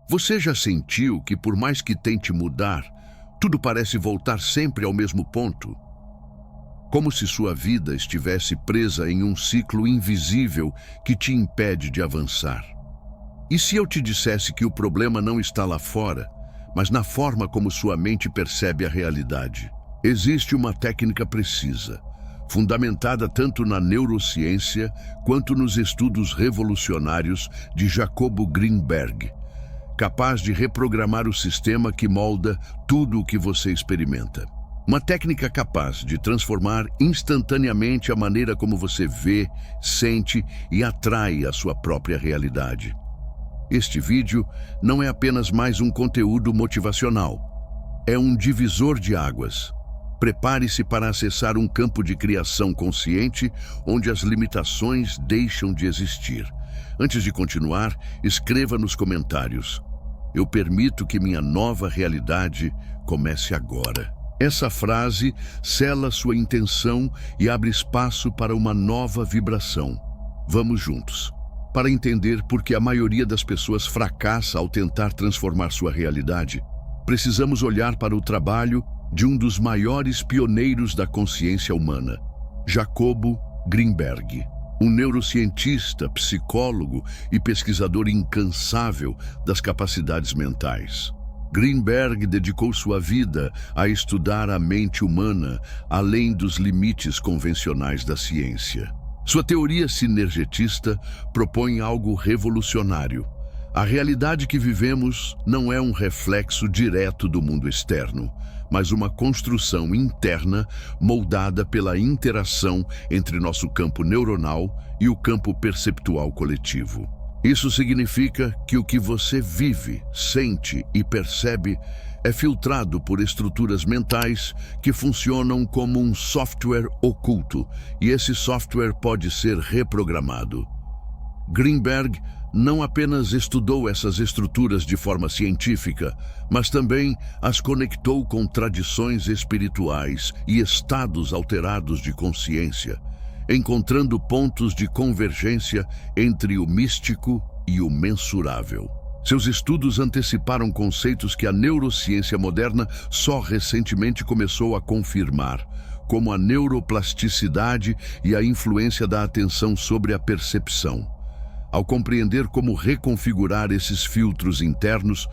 Você já sentiu que, por mais que tente mudar, tudo parece voltar sempre ao mesmo ponto? Como se sua vida estivesse presa em um ciclo invisível que te impede de avançar. E se eu te dissesse que o problema não está lá fora, mas na forma como sua mente percebe a realidade? Existe uma técnica precisa, fundamentada tanto na neurociência quanto nos estudos revolucionários de Jacobo Greenberg, capaz de reprogramar o sistema que molda tudo o que você experimenta. Uma técnica capaz de transformar instantaneamente a maneira como você vê, sente e atrai a sua própria realidade. Este vídeo não é apenas mais um conteúdo motivacional. É um divisor de águas. Prepare-se para acessar um campo de criação consciente onde as limitações deixam de existir. Antes de continuar, escreva nos comentários: "Eu permito que minha nova realidade comece agora." Essa frase sela sua intenção e abre espaço para uma nova vibração. Vamos juntos. Para entender por que a maioria das pessoas fracassa ao tentar transformar sua realidade, precisamos olhar para o trabalho de um dos maiores pioneiros da consciência humana, Jacobo Greenberg, um neurocientista, psicólogo e pesquisador incansável das capacidades mentais. Greenberg dedicou sua vida a estudar a mente humana além dos limites convencionais da ciência. Sua teoria sinergetista propõe algo revolucionário. A realidade que vivemos não é um reflexo direto do mundo externo, mas uma construção interna moldada pela interação entre nosso campo neuronal e o campo perceptual coletivo. Isso significa que o que você vive, sente e percebe é filtrado por estruturas mentais que funcionam como um software oculto, e esse software pode ser reprogramado. Greenberg não apenas estudou essas estruturas de forma científica, mas também as conectou com tradições espirituais e estados alterados de consciência, encontrando pontos de convergência entre o místico e o mensurável. Seus estudos anteciparam conceitos que a neurociência moderna só recentemente começou a confirmar, como a neuroplasticidade e a influência da atenção sobre a percepção. Ao compreender como reconfigurar esses filtros internos,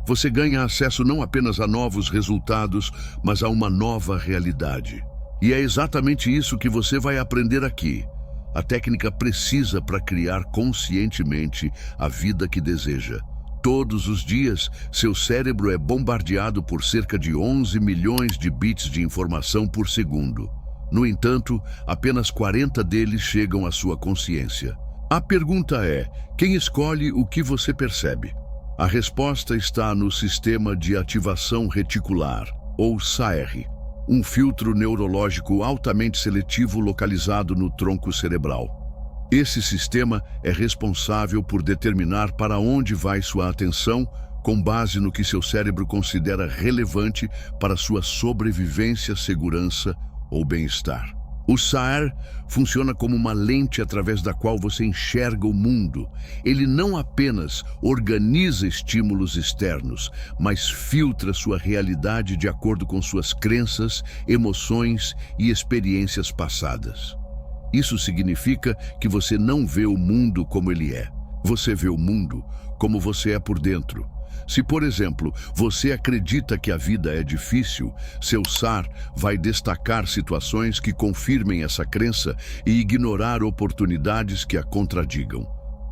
você ganha acesso não apenas a novos resultados, mas a uma nova realidade. E é exatamente isso que você vai aprender aqui. A técnica precisa para criar conscientemente a vida que deseja. Todos os dias, seu cérebro é bombardeado por cerca de 11 milhões de bits de informação por segundo. No entanto, apenas 40 deles chegam à sua consciência. A pergunta é: quem escolhe o que você percebe? A resposta está no sistema de ativação reticular, ou SAR, um filtro neurológico altamente seletivo localizado no tronco cerebral. Esse sistema é responsável por determinar para onde vai sua atenção, com base no que seu cérebro considera relevante para sua sobrevivência, segurança ou bem-estar. O SAR funciona como uma lente através da qual você enxerga o mundo. Ele não apenas organiza estímulos externos, mas filtra sua realidade de acordo com suas crenças, emoções e experiências passadas. Isso significa que você não vê o mundo como ele é. Você vê o mundo como você é por dentro. Se, por exemplo, você acredita que a vida é difícil, seu SAR vai destacar situações que confirmem essa crença e ignorar oportunidades que a contradigam.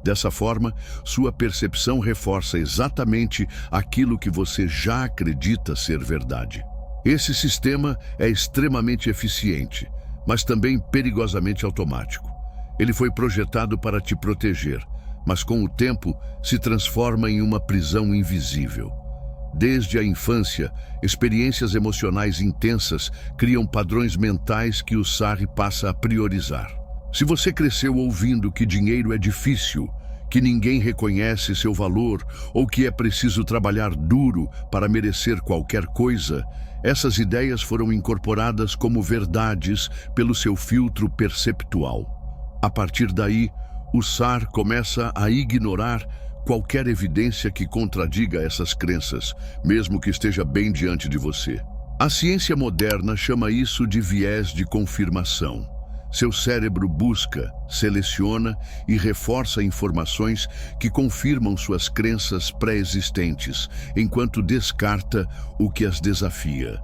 Dessa forma, sua percepção reforça exatamente aquilo que você já acredita ser verdade. Esse sistema é extremamente eficiente, mas também perigosamente automático. Ele foi projetado para te proteger, mas com o tempo se transforma em uma prisão invisível. Desde a infância, experiências emocionais intensas criam padrões mentais que o SAR passa a priorizar. Se você cresceu ouvindo que dinheiro é difícil, que ninguém reconhece seu valor ou que é preciso trabalhar duro para merecer qualquer coisa, essas ideias foram incorporadas como verdades pelo seu filtro perceptual. A partir daí, o SAR começa a ignorar qualquer evidência que contradiga essas crenças, mesmo que esteja bem diante de você. A ciência moderna chama isso de viés de confirmação. Seu cérebro busca, seleciona e reforça informações que confirmam suas crenças pré-existentes, enquanto descarta o que as desafia.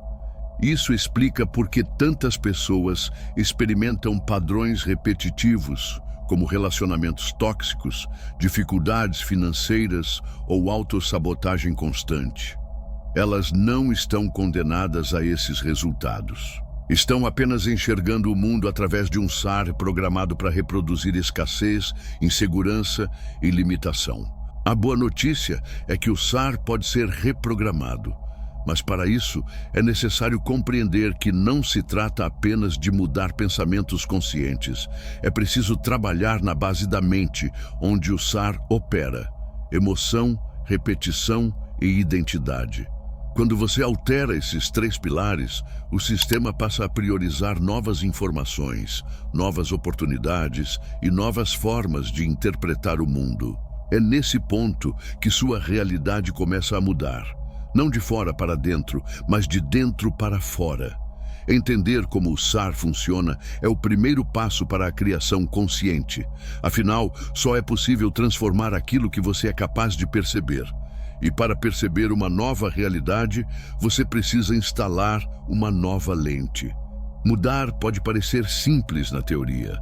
Isso explica por que tantas pessoas experimentam padrões repetitivos, como relacionamentos tóxicos, dificuldades financeiras ou autossabotagem constante. Elas não estão condenadas a esses resultados. Estão apenas enxergando o mundo através de um SAR programado para reproduzir escassez, insegurança e limitação. A boa notícia é que o SAR pode ser reprogramado, mas para isso é necessário compreender que não se trata apenas de mudar pensamentos conscientes. É preciso trabalhar na base da mente, onde o SAR opera: emoção, repetição e identidade. Quando você altera esses 3 pilares, o sistema passa a priorizar novas informações, novas oportunidades e novas formas de interpretar o mundo. É nesse ponto que sua realidade começa a mudar. Não de fora para dentro, mas de dentro para fora. Entender como o SAR funciona é o primeiro passo para a criação consciente. Afinal, só é possível transformar aquilo que você é capaz de perceber. E para perceber uma nova realidade, você precisa instalar uma nova lente. Mudar pode parecer simples na teoria.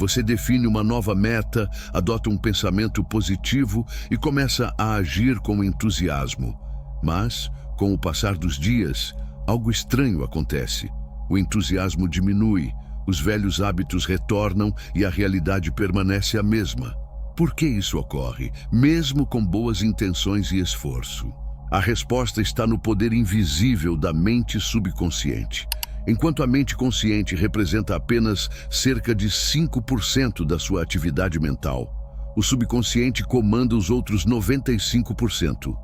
Você define uma nova meta, adota um pensamento positivo e começa a agir com entusiasmo. Mas, com o passar dos dias, algo estranho acontece. O entusiasmo diminui, os velhos hábitos retornam e a realidade permanece a mesma. Por que isso ocorre, mesmo com boas intenções e esforço? A resposta está no poder invisível da mente subconsciente. Enquanto a mente consciente representa apenas cerca de 5% da sua atividade mental, o subconsciente comanda os outros 95%.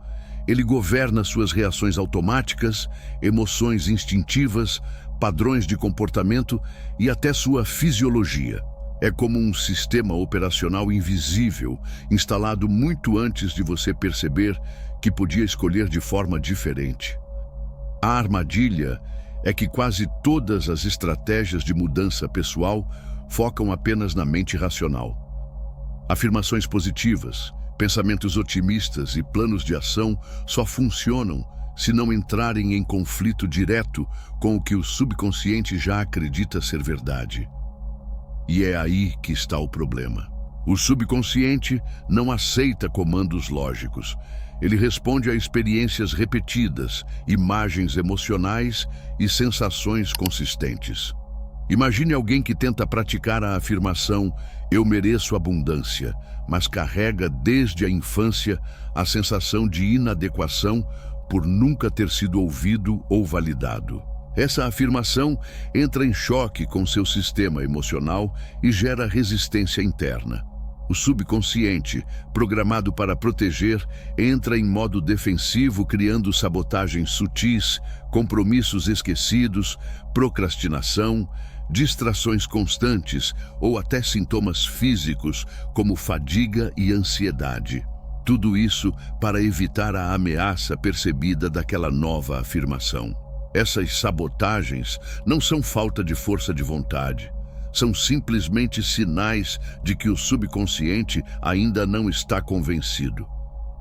Ele governa suas reações automáticas, emoções instintivas, padrões de comportamento e até sua fisiologia. É como um sistema operacional invisível, instalado muito antes de você perceber que podia escolher de forma diferente. A armadilha é que quase todas as estratégias de mudança pessoal focam apenas na mente racional. Afirmações positivas, pensamentos otimistas e planos de ação só funcionam se não entrarem em conflito direto com o que o subconsciente já acredita ser verdade. E é aí que está o problema. O subconsciente não aceita comandos lógicos. Ele responde a experiências repetidas, imagens emocionais e sensações consistentes. Imagine alguém que tenta praticar a afirmação "eu mereço abundância", mas carrega desde a infância a sensação de inadequação por nunca ter sido ouvido ou validado. Essa afirmação entra em choque com seu sistema emocional e gera resistência interna. O subconsciente, programado para proteger, entra em modo defensivo, criando sabotagens sutis, compromissos esquecidos, procrastinação, distrações constantes ou até sintomas físicos como fadiga e ansiedade. Tudo isso para evitar a ameaça percebida daquela nova afirmação. Essas sabotagens não são falta de força de vontade. São simplesmente sinais de que o subconsciente ainda não está convencido.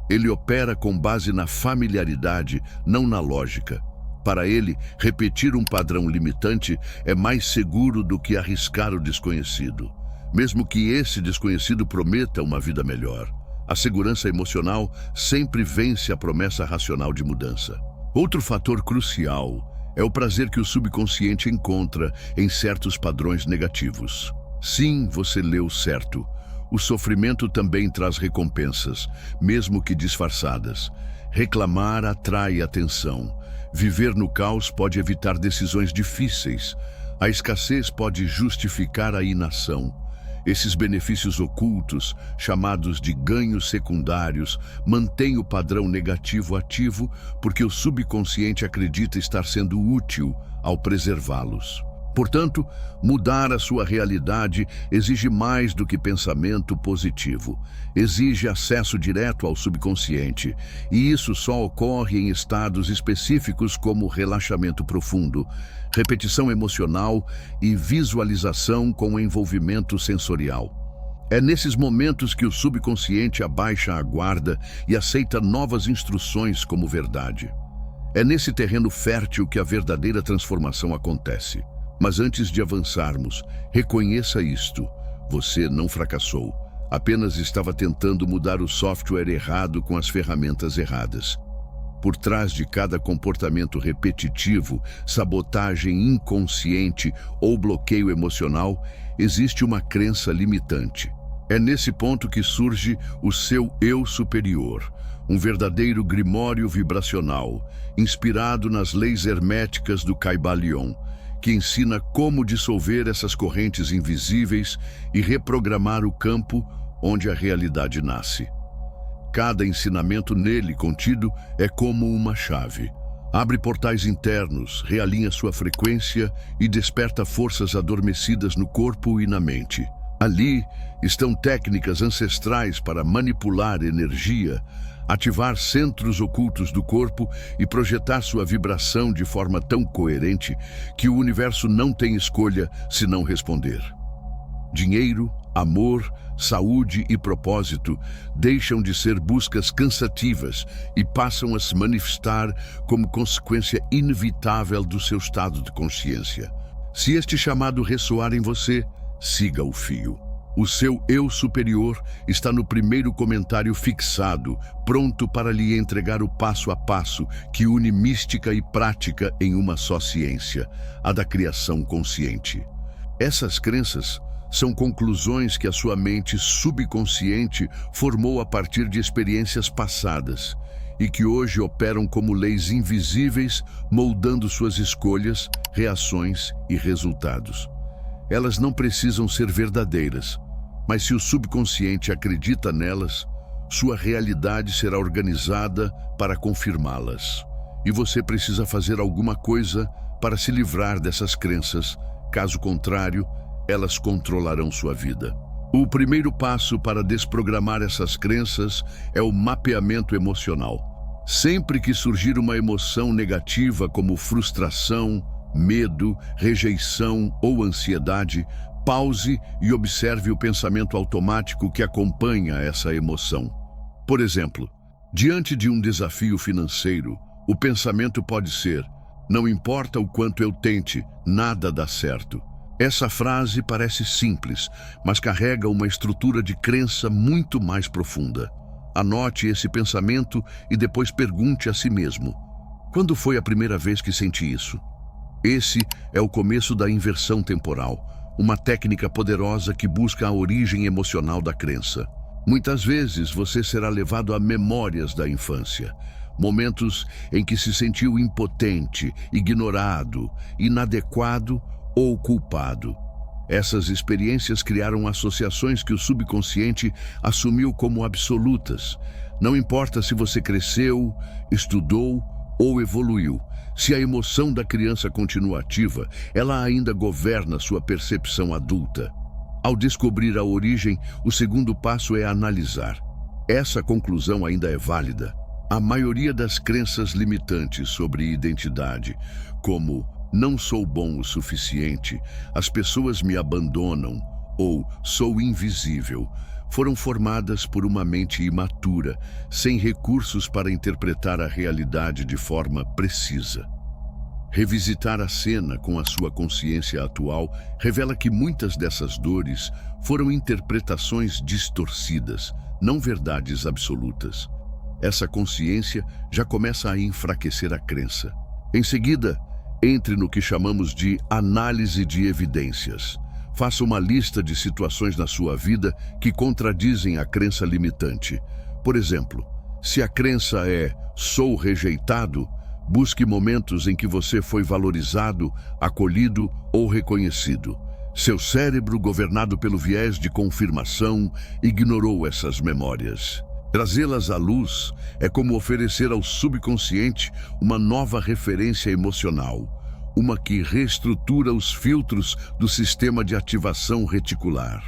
Ele opera com base na familiaridade, não na lógica. Para ele, repetir um padrão limitante é mais seguro do que arriscar o desconhecido, mesmo que esse desconhecido prometa uma vida melhor. A segurança emocional sempre vence a promessa racional de mudança. Outro fator crucial é o prazer que o subconsciente encontra em certos padrões negativos. Sim, você leu certo. O sofrimento também traz recompensas, mesmo que disfarçadas. Reclamar atrai atenção. Viver no caos pode evitar decisões difíceis. A escassez pode justificar a inação. Esses benefícios ocultos, chamados de ganhos secundários, mantêm o padrão negativo ativo porque o subconsciente acredita estar sendo útil ao preservá-los. Portanto, mudar a sua realidade exige mais do que pensamento positivo. Exige acesso direto ao subconsciente, e isso só ocorre em estados específicos como relaxamento profundo, repetição emocional e visualização com envolvimento sensorial. É nesses momentos que o subconsciente abaixa a guarda e aceita novas instruções como verdade. É nesse terreno fértil que a verdadeira transformação acontece. Mas antes de avançarmos, reconheça isto: você não fracassou, apenas estava tentando mudar o software errado com as ferramentas erradas. Por trás de cada comportamento repetitivo, sabotagem inconsciente ou bloqueio emocional, existe uma crença limitante. É nesse ponto que surge o seu eu superior, um verdadeiro grimório vibracional, inspirado nas leis herméticas do Kybalion, que ensina como dissolver essas correntes invisíveis e reprogramar o campo onde a realidade nasce. Cada ensinamento nele contido é como uma chave. Abre portais internos, realinha sua frequência e desperta forças adormecidas no corpo e na mente. Ali estão técnicas ancestrais para manipular energia, ativar centros ocultos do corpo e projetar sua vibração de forma tão coerente que o universo não tem escolha senão responder. Dinheiro, amor, saúde e propósito deixam de ser buscas cansativas e passam a se manifestar como consequência inevitável do seu estado de consciência. Se este chamado ressoar em você, siga o fio. O seu eu superior está no primeiro comentário fixado, pronto para lhe entregar o passo a passo que une mística e prática em uma só ciência, a da criação consciente. Essas crenças são conclusões que a sua mente subconsciente formou a partir de experiências passadas e que hoje operam como leis invisíveis, moldando suas escolhas, reações e resultados. Elas não precisam ser verdadeiras, mas se o subconsciente acredita nelas, sua realidade será organizada para confirmá-las. E você precisa fazer alguma coisa para se livrar dessas crenças, caso contrário, elas controlarão sua vida. O primeiro passo para desprogramar essas crenças é o mapeamento emocional. Sempre que surgir uma emoção negativa como frustração, medo, rejeição ou ansiedade, pause e observe o pensamento automático que acompanha essa emoção. Por exemplo, diante de um desafio financeiro, o pensamento pode ser: não importa o quanto eu tente, nada dá certo. Essa frase parece simples, mas carrega uma estrutura de crença muito mais profunda. Anote esse pensamento e depois pergunte a si mesmo: quando foi a primeira vez que senti isso? Esse é o começo da inversão temporal, uma técnica poderosa que busca a origem emocional da crença. Muitas vezes você será levado a memórias da infância, momentos em que se sentiu impotente, ignorado, inadequado ou culpado. Essas experiências criaram associações que o subconsciente assumiu como absolutas. Não importa se você cresceu, estudou ou evoluiu. Se a emoção da criança continua ativa, ela ainda governa sua percepção adulta. Ao descobrir a origem, o segundo passo é analisar. Essa conclusão ainda é válida. A maioria das crenças limitantes sobre identidade, como não sou bom o suficiente, as pessoas me abandonam ou sou invisível, foram formadas por uma mente imatura, sem recursos para interpretar a realidade de forma precisa. Revisitar a cena com a sua consciência atual revela que muitas dessas dores foram interpretações distorcidas, não verdades absolutas. Essa consciência já começa a enfraquecer a crença. Em seguida, entre no que chamamos de análise de evidências. Faça uma lista de situações na sua vida que contradizem a crença limitante. Por exemplo, se a crença é "sou rejeitado", busque momentos em que você foi valorizado, acolhido ou reconhecido. Seu cérebro, governado pelo viés de confirmação, ignorou essas memórias. Trazê-las à luz é como oferecer ao subconsciente uma nova referência emocional, uma que reestrutura os filtros do sistema de ativação reticular.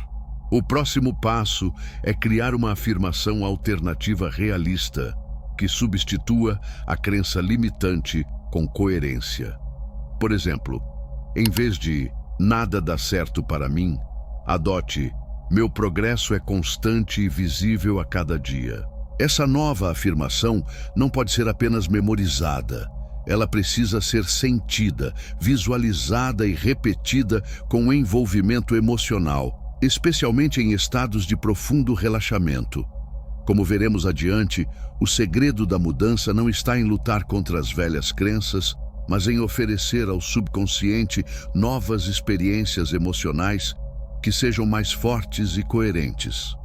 O próximo passo é criar uma afirmação alternativa realista, que substitua a crença limitante com coerência. Por exemplo, em vez de "nada dá certo para mim", adote "meu progresso é constante e visível a cada dia". Essa nova afirmação não pode ser apenas memorizada. Ela precisa ser sentida, visualizada e repetida com envolvimento emocional, especialmente em estados de profundo relaxamento. Como veremos adiante, o segredo da mudança não está em lutar contra as velhas crenças, mas em oferecer ao subconsciente novas experiências emocionais que sejam mais fortes e coerentes.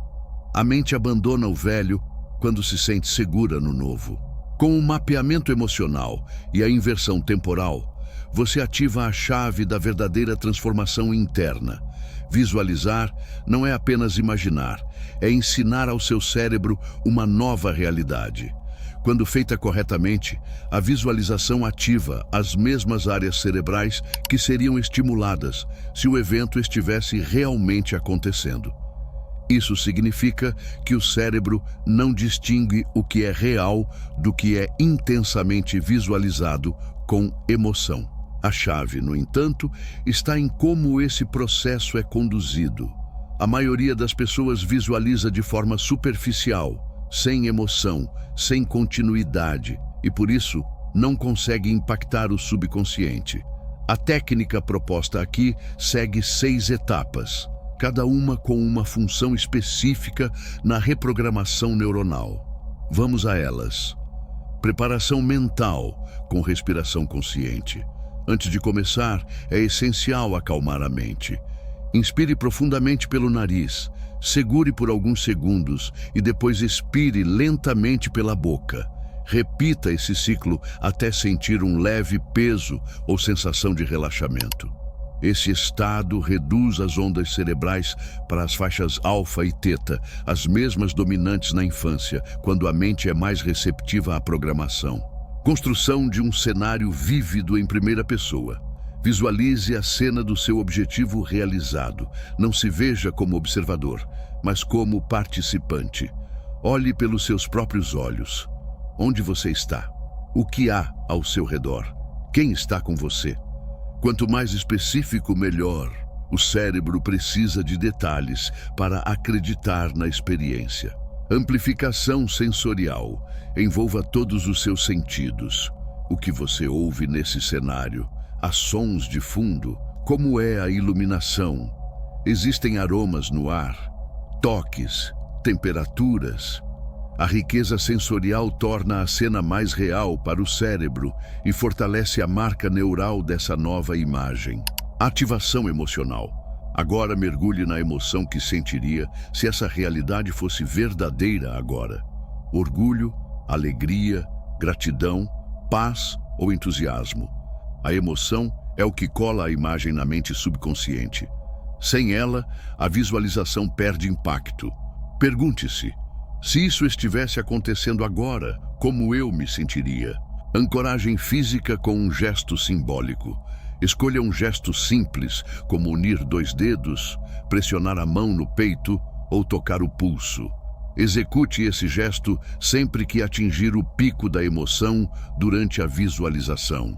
A mente abandona o velho quando se sente segura no novo. Com o mapeamento emocional e a inversão temporal, você ativa a chave da verdadeira transformação interna. Visualizar não é apenas imaginar, é ensinar ao seu cérebro uma nova realidade. Quando feita corretamente, a visualização ativa as mesmas áreas cerebrais que seriam estimuladas se o evento estivesse realmente acontecendo. Isso significa que o cérebro não distingue o que é real do que é intensamente visualizado com emoção. A chave, no entanto, está em como esse processo é conduzido. A maioria das pessoas visualiza de forma superficial, sem emoção, sem continuidade, e por isso não consegue impactar o subconsciente. A técnica proposta aqui segue 6 etapas, cada uma com uma função específica na reprogramação neuronal. Vamos a elas. Preparação mental com respiração consciente. Antes de começar, é essencial acalmar a mente. Inspire profundamente pelo nariz, segure por alguns segundos e depois expire lentamente pela boca. Repita esse ciclo até sentir um leve peso ou sensação de relaxamento. Esse estado reduz as ondas cerebrais para as faixas alfa e teta, as mesmas dominantes na infância, quando a mente é mais receptiva à programação. Construção de um cenário vívido em primeira pessoa. Visualize a cena do seu objetivo realizado. Não se veja como observador, mas como participante. Olhe pelos seus próprios olhos. Onde você está? O que há ao seu redor? Quem está com você? Quanto mais específico, melhor. O cérebro precisa de detalhes para acreditar na experiência. Amplificação sensorial. Envolva todos os seus sentidos. O que você ouve nesse cenário? Há sons de fundo? Como é a iluminação? Existem aromas no ar? Toques? Temperaturas? A riqueza sensorial torna a cena mais real para o cérebro e fortalece a marca neural dessa nova imagem. Ativação emocional. Agora mergulhe na emoção que sentiria se essa realidade fosse verdadeira agora. Orgulho, alegria, gratidão, paz ou entusiasmo. A emoção é o que cola a imagem na mente subconsciente. Sem ela, a visualização perde impacto. Pergunte-se: se isso estivesse acontecendo agora, como eu me sentiria? Ancoragem física com um gesto simbólico. Escolha um gesto simples, como unir 2 dedos, pressionar a mão no peito ou tocar o pulso. Execute esse gesto sempre que atingir o pico da emoção durante a visualização.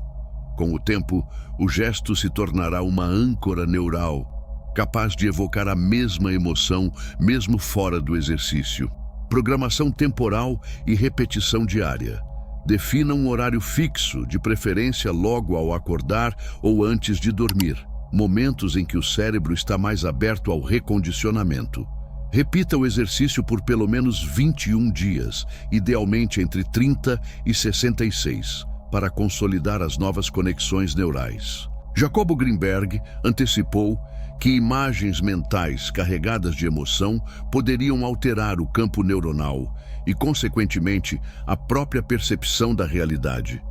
Com o tempo, o gesto se tornará uma âncora neural, capaz de evocar a mesma emoção, mesmo fora do exercício. Programação temporal e repetição diária. Defina um horário fixo, de preferência logo ao acordar ou antes de dormir, momentos em que o cérebro está mais aberto ao recondicionamento. Repita o exercício por pelo menos 21 dias, idealmente entre 30 e 66, para consolidar as novas conexões neurais. Jacobo Greenberg antecipou que imagens mentais carregadas de emoção poderiam alterar o campo neuronal e, consequentemente, a própria percepção da realidade.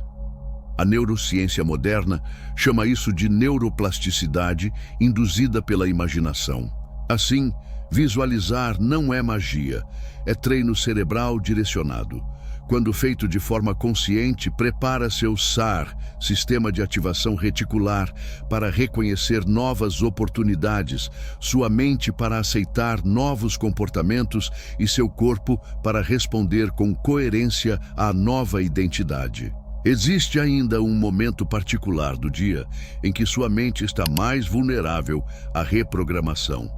A neurociência moderna chama isso de neuroplasticidade induzida pela imaginação. Assim, visualizar não é magia, é treino cerebral direcionado. quando feito de forma consciente, prepara seu SAR, Sistema de Ativação Reticular, para reconhecer novas oportunidades, sua mente para aceitar novos comportamentos e seu corpo para responder com coerência à nova identidade. Existe ainda um momento particular do dia em que sua mente está mais vulnerável à reprogramação: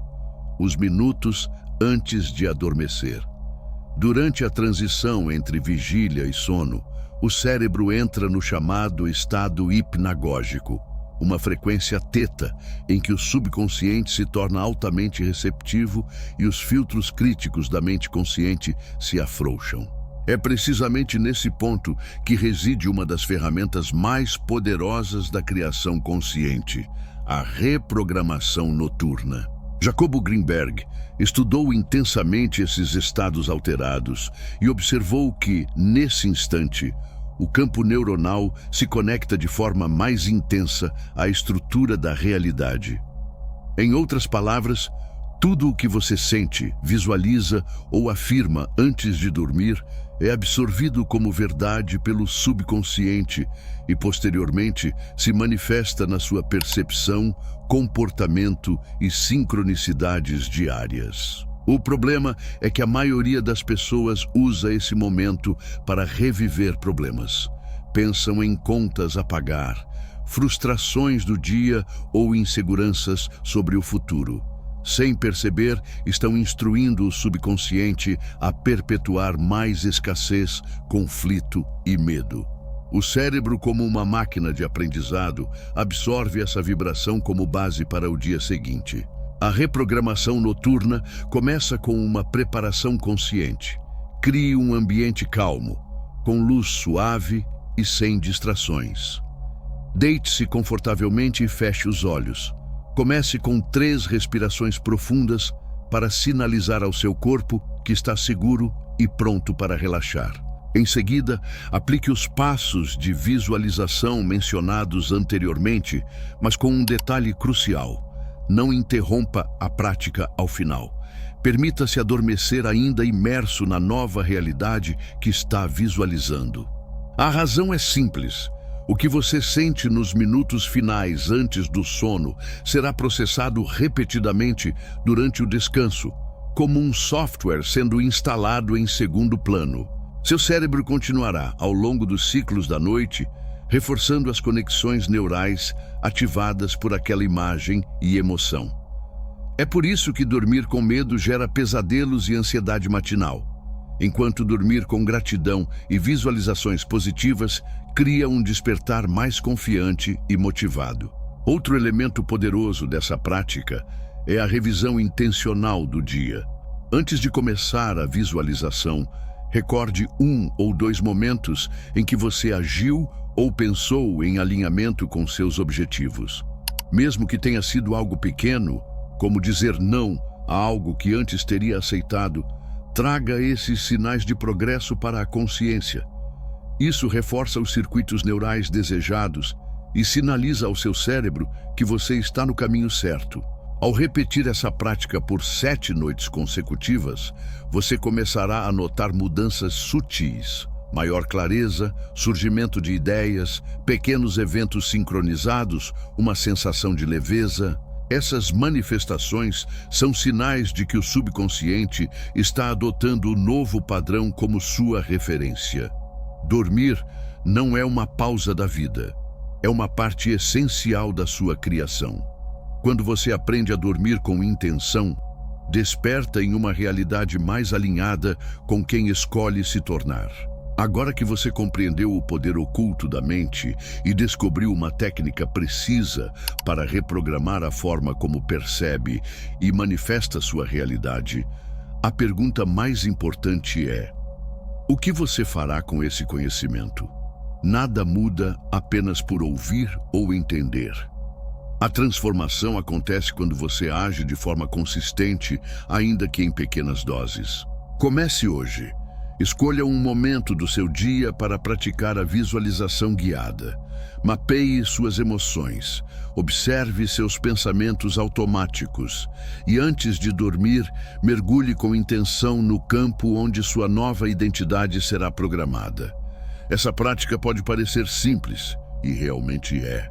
os minutos antes de adormecer. Durante a transição entre vigília e sono, o cérebro entra no chamado estado hipnagógico, uma frequência teta em que o subconsciente se torna altamente receptivo e os filtros críticos da mente consciente se afrouxam. É precisamente nesse ponto que reside uma das ferramentas mais poderosas da criação consciente: a reprogramação noturna. Jacobo Greenberg estudou intensamente esses estados alterados e observou que, nesse instante, o campo neuronal se conecta de forma mais intensa à estrutura da realidade. Em outras palavras, tudo o que você sente, visualiza ou afirma antes de dormir é absorvido como verdade pelo subconsciente e, posteriormente, se manifesta na sua percepção, comportamento e sincronicidades diárias. O problema é que a maioria das pessoas usa esse momento para reviver problemas. Pensam em contas a pagar, frustrações do dia ou inseguranças sobre o futuro. Sem perceber, estão instruindo o subconsciente a perpetuar mais escassez, conflito e medo. O cérebro, como uma máquina de aprendizado, absorve essa vibração como base para o dia seguinte. A reprogramação noturna começa com uma preparação consciente. Crie um ambiente calmo, com luz suave e sem distrações. Deite-se confortavelmente e feche os olhos. Comece com 3 respirações profundas para sinalizar ao seu corpo que está seguro e pronto para relaxar. Em seguida, aplique os passos de visualização mencionados anteriormente, mas com um detalhe crucial: não interrompa a prática ao final. Permita-se adormecer ainda imerso na nova realidade que está visualizando. A razão é simples. O que você sente nos minutos finais antes do sono será processado repetidamente durante o descanso, como um software sendo instalado em segundo plano. Seu cérebro continuará, ao longo dos ciclos da noite, reforçando as conexões neurais ativadas por aquela imagem e emoção. É por isso que dormir com medo gera pesadelos e ansiedade matinal, enquanto dormir com gratidão e visualizações positivas cria um despertar mais confiante e motivado. Outro elemento poderoso dessa prática é a revisão intencional do dia. Antes de começar a visualização, recorde 1 ou 2 momentos em que você agiu ou pensou em alinhamento com seus objetivos. Mesmo que tenha sido algo pequeno, como dizer não a algo que antes teria aceitado, traga esses sinais de progresso para a consciência. Isso reforça os circuitos neurais desejados e sinaliza ao seu cérebro que você está no caminho certo. Ao repetir essa prática por 7 noites consecutivas, você começará a notar mudanças sutis: maior clareza, surgimento de ideias, pequenos eventos sincronizados, uma sensação de leveza. Essas manifestações são sinais de que o subconsciente está adotando o novo padrão como sua referência. Dormir não é uma pausa da vida, é uma parte essencial da sua criação. Quando você aprende a dormir com intenção, desperta em uma realidade mais alinhada com quem escolhe se tornar. Agora que você compreendeu o poder oculto da mente e descobriu uma técnica precisa para reprogramar a forma como percebe e manifesta sua realidade, a pergunta mais importante é: o que você fará com esse conhecimento? Nada muda apenas por ouvir ou entender. A transformação acontece quando você age de forma consistente, ainda que em pequenas doses. Comece hoje. Escolha um momento do seu dia para praticar a visualização guiada. Mapeie suas emoções, observe seus pensamentos automáticos e, antes de dormir, mergulhe com intenção no campo onde sua nova identidade será programada. Essa prática pode parecer simples, e realmente é,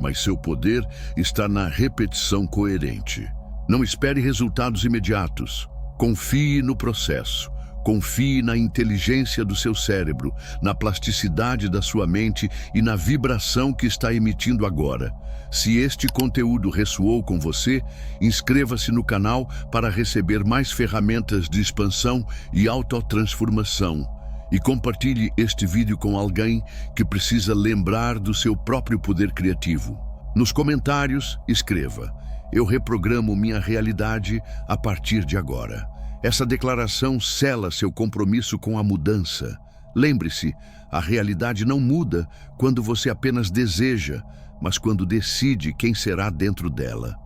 mas seu poder está na repetição coerente. Não espere resultados imediatos. Confie no processo. Confie na inteligência do seu cérebro, na plasticidade da sua mente e na vibração que está emitindo agora. Se este conteúdo ressoou com você, inscreva-se no canal para receber mais ferramentas de expansão e autotransformação. E compartilhe este vídeo com alguém que precisa lembrar do seu próprio poder criativo. Nos comentários, escreva: eu reprogramo minha realidade a partir de agora. Essa declaração sela seu compromisso com a mudança. Lembre-se, a realidade não muda quando você apenas deseja, mas quando decide quem será dentro dela.